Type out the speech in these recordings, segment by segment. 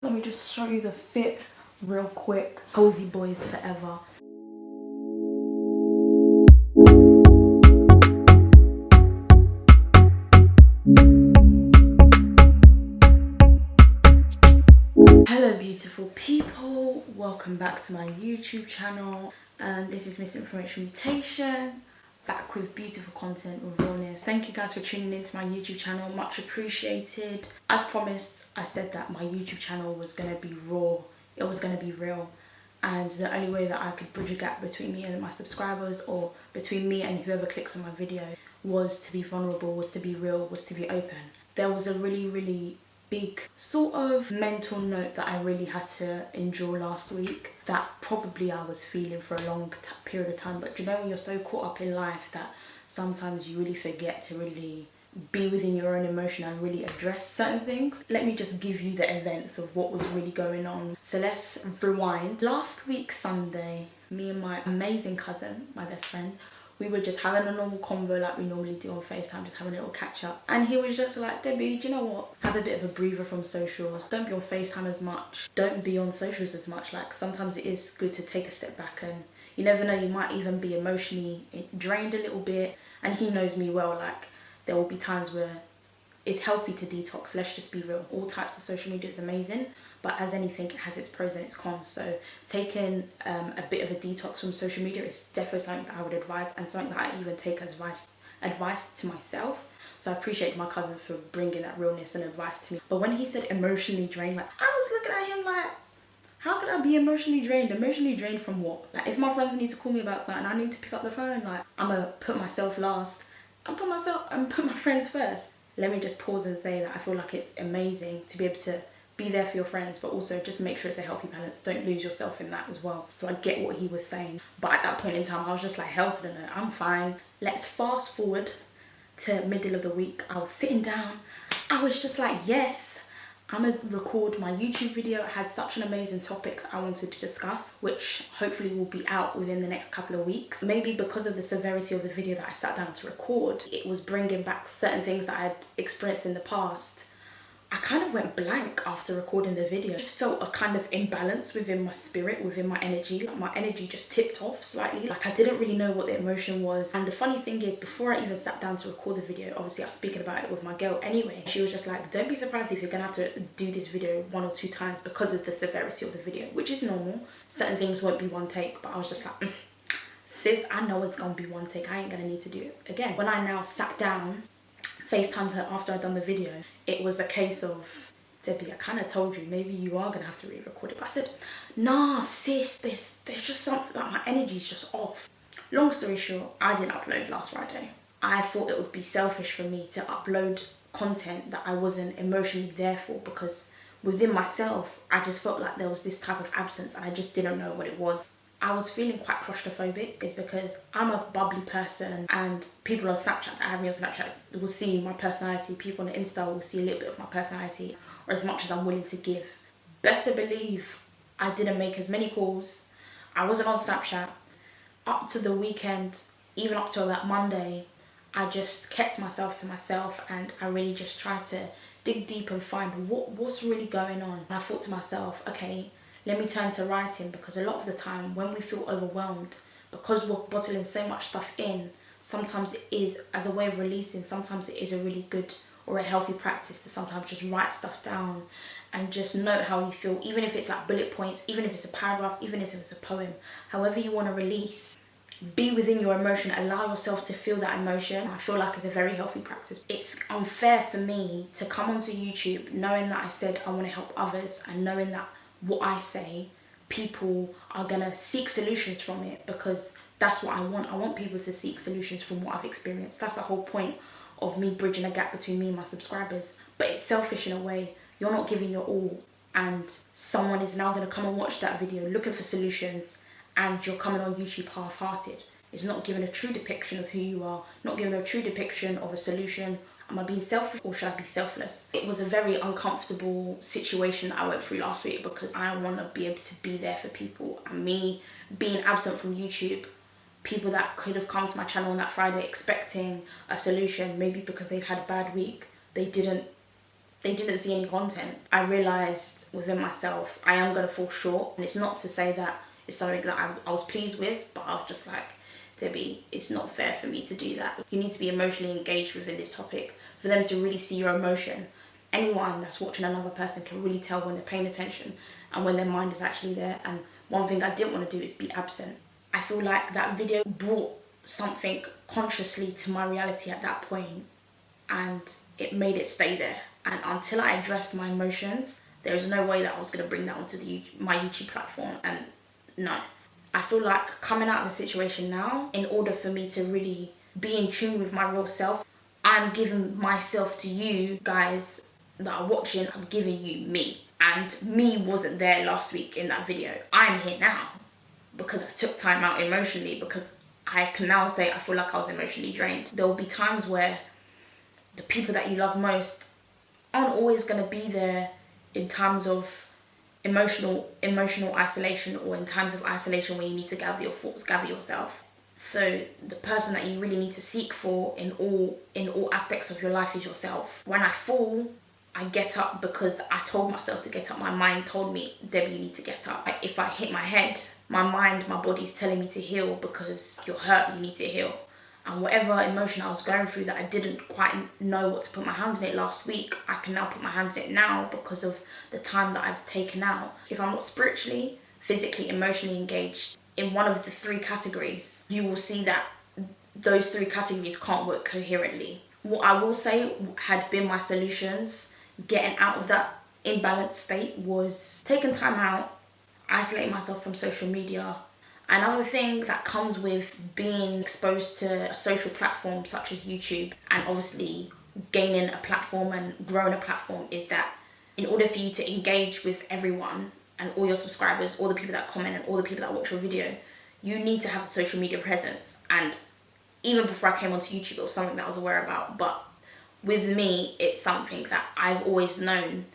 Let me just show you the fit real quick. Cozy boys forever. Hello beautiful people, welcome back to my YouTube channel. This is Missinfluential.x, back with beautiful content with realness. Thank you guys for tuning into my YouTube channel, much appreciated. As promised, I said that my YouTube channel was going to be raw, it was going to be real, and the only way that I could bridge a gap between me and my subscribers, or between me and whoever clicks on my video, was to be vulnerable, was to be real, was to be open. There was a really big sort of mental note that I really had to endure last week, that probably I was feeling for a long period of time. But you know, when you're so caught up in life that sometimes you really forget to really be within your own emotion and really address certain things. Let me just give you the events of what was really going on. So let's rewind. Last week Sunday, me and my amazing cousin, my best friend, we were just having a normal convo like we normally do on FaceTime, just having a little catch up. And he was just like, Debbie, do you know what? Have a bit of a breather from socials. Don't be on FaceTime as much. Don't be on socials as much. Like, sometimes it is good to take a step back, and you never know, you might even be emotionally drained a little bit. And he knows me well, like there will be times where it's healthy to detox. Let's just be real. All types of social media is amazing, but as anything, it has its pros and its cons. So taking a bit of a detox from social media is definitely something that I would advise, and something that I even take as advice to myself. So I appreciate my cousin for bringing that realness and advice to me. But when he said emotionally drained, like, I was looking at him like, how could I be emotionally drained? Emotionally drained from what? Like, if my friends need to call me about something, I need to pick up the phone. Like, I'm gonna put myself last and put my friends first. Let me just pause and say that I feel like it's amazing to be able to be there for your friends, but also just make sure it's a healthy balance. Don't lose yourself in that as well. So I get what he was saying, but at that point in time, I was just like, hell to the no, I'm fine. Let's fast forward to middle of the week. I was sitting down. I was just like, yes, I'm gonna record my YouTube video. It had such an amazing topic that I wanted to discuss, which hopefully will be out within the next couple of weeks. Maybe because of the severity of the video that I sat down to record, it was bringing back certain things that I'd experienced in the past. I kind of went blank after recording the video. I just felt a kind of imbalance within my spirit, within my energy. Like, my energy just tipped off slightly. Like, I didn't really know what the emotion was. And the funny thing is, before I even sat down to record the video, obviously I was speaking about it with my girl anyway, she was just like, don't be surprised if you're gonna have to do this video 1 or 2 times because of the severity of the video, which is normal. Certain things won't be one take, but I was just like, sis, I know it's gonna be one take. I ain't gonna need to do it again. When I now sat down, FaceTimed her after I'd done the video, it was a case of, Debbie, I kind of told you, maybe you are going to have to re-record it. But I said, nah, sis, there's just something, like, my energy's just off. Long story short, I didn't upload last Friday. I thought it would be selfish for me to upload content that I wasn't emotionally there for, because within myself, I just felt like there was this type of absence and I just didn't know what it was. I was feeling quite claustrophobic, is because I'm a bubbly person, and people on Snapchat that have me on Snapchat will see my personality. People on Insta will see a little bit of my personality, or as much as I'm willing to give. Better believe I didn't make as many calls. I wasn't on Snapchat. Up to the weekend, even up to about Monday, I just kept myself to myself, and I really just tried to dig deep and find what's really going on. And I thought to myself, okay, let me turn to writing, because a lot of the time when we feel overwhelmed, because we're bottling so much stuff in, sometimes it is, as a way of releasing, sometimes it is a really good or a healthy practice to sometimes just write stuff down and just note how you feel, even if it's like bullet points, even if it's a paragraph, even if it's a poem, however you want to release. Be within your emotion, allow yourself to feel that emotion. I feel like it's a very healthy practice. It's unfair for me to come onto YouTube knowing that I said I want to help others, and knowing that what I say, people are gonna seek solutions from it, because that's what I want. I want people to seek solutions from what I've experienced. That's the whole point of me bridging a gap between me and my subscribers. But it's selfish in a way. You're not giving your all, and someone is now gonna come and watch that video looking for solutions, and you're coming on YouTube half-hearted. It's not giving a true depiction of who you are, not giving a true depiction of a solution. Am I being selfish, or should I be selfless? It was a very uncomfortable situation that I went through last week, because I want to be able to be there for people. And me being absent from YouTube, people that could have come to my channel on that Friday expecting a solution, maybe because they've had a bad week, they didn't they didn't see any content. I realised within myself I am going to fall short, and it's not to say that it's something that I was pleased with, but I was just like, Debbie, it's not fair for me to do that. You need to be emotionally engaged within this topic for them to really see your emotion. Anyone that's watching another person can really tell when they're paying attention and when their mind is actually there. And one thing I didn't want to do is be absent. I feel like that video brought something consciously to my reality at that point, and it made it stay there. And until I addressed my emotions, there was no way that I was going to bring that onto my YouTube platform. And no, I feel like coming out of the situation now, in order for me to really be in tune with my real self, I'm giving myself to you guys that are watching. I'm giving you me. And me wasn't there last week in that video. I'm here now because I took time out emotionally, because I can now say I feel like I was emotionally drained. There will be times where the people that you love most aren't always going to be there in times of emotional isolation, or in times of isolation where you need to gather your thoughts, gather yourself. So the person that you really need to seek for in all aspects of your life is yourself. When I fall, I get up because I told myself to get up. My mind told me, Debbie, you need to get up. If I hit my head, my mind, my body's telling me to heal, because you're hurt, you need to heal. And whatever emotion I was going through that I didn't quite know what to put my hand in it last week, I can now put my hand in it now because of the time that I've taken out. If I'm not spiritually, physically, emotionally engaged in one of the three categories, you will see that those three categories can't work coherently. What I will say had been my solutions getting out of that imbalanced state was taking time out, isolating myself from social media. Another thing that comes with being exposed to a social platform such as YouTube, and obviously gaining a platform and growing a platform, is that in order for you to engage with everyone and all your subscribers, all the people that comment and all the people that watch your video, you need to have a social media presence. And even before I came onto YouTube, it was something that I was aware about. But with me, it's something that I've always known.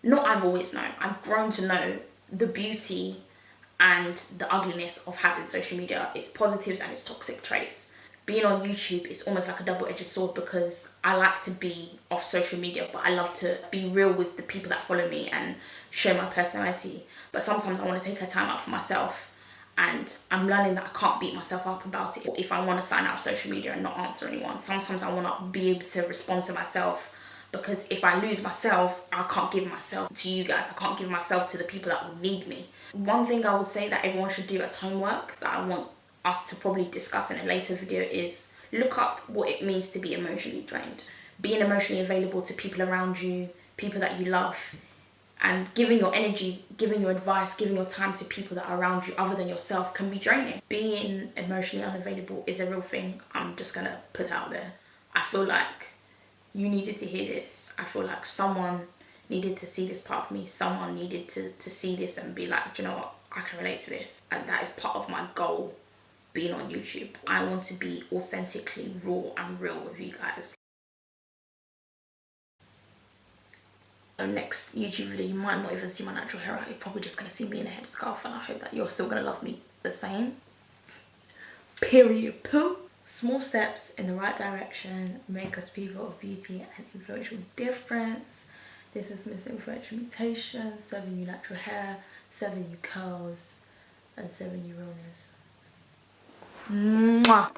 I've grown to know the beauty and the ugliness of having social media, its positives and its toxic traits. Being on YouTube is almost like a double-edged sword, because I like to be off social media, but I love to be real with the people that follow me and show my personality. But sometimes I want to take a time out for myself, and I'm learning that I can't beat myself up about it. If I want to sign out of social media and not answer anyone, sometimes I want to be able to respond to myself, because if I lose myself, I can't give myself to you guys. I can't give myself to the people that will need me. One thing I would say that everyone should do as homework, that I want us to probably discuss in a later video, is look up what it means to be emotionally drained. Being emotionally available to people around you, people that you love, and giving your energy, giving your advice, giving your time to people that are around you other than yourself can be draining. Being emotionally unavailable is a real thing. I'm just gonna put it out there. I feel like you needed to hear this. I feel like someone needed to see this part of me. Someone needed to see this and be like, do you know what? I can relate to this. And that is part of my goal being on YouTube. I want to be authentically raw and real with you guys. So next YouTube video, you might not even see my natural hair out. You're probably just going to see me in a headscarf, and I hope that you're still going to love me the same. Period. Poo. Small steps in the right direction make us people of beauty and influential difference. This is Missinfluential Mutation, serving you natural hair, serving you curls, and serving you realness. Mwah.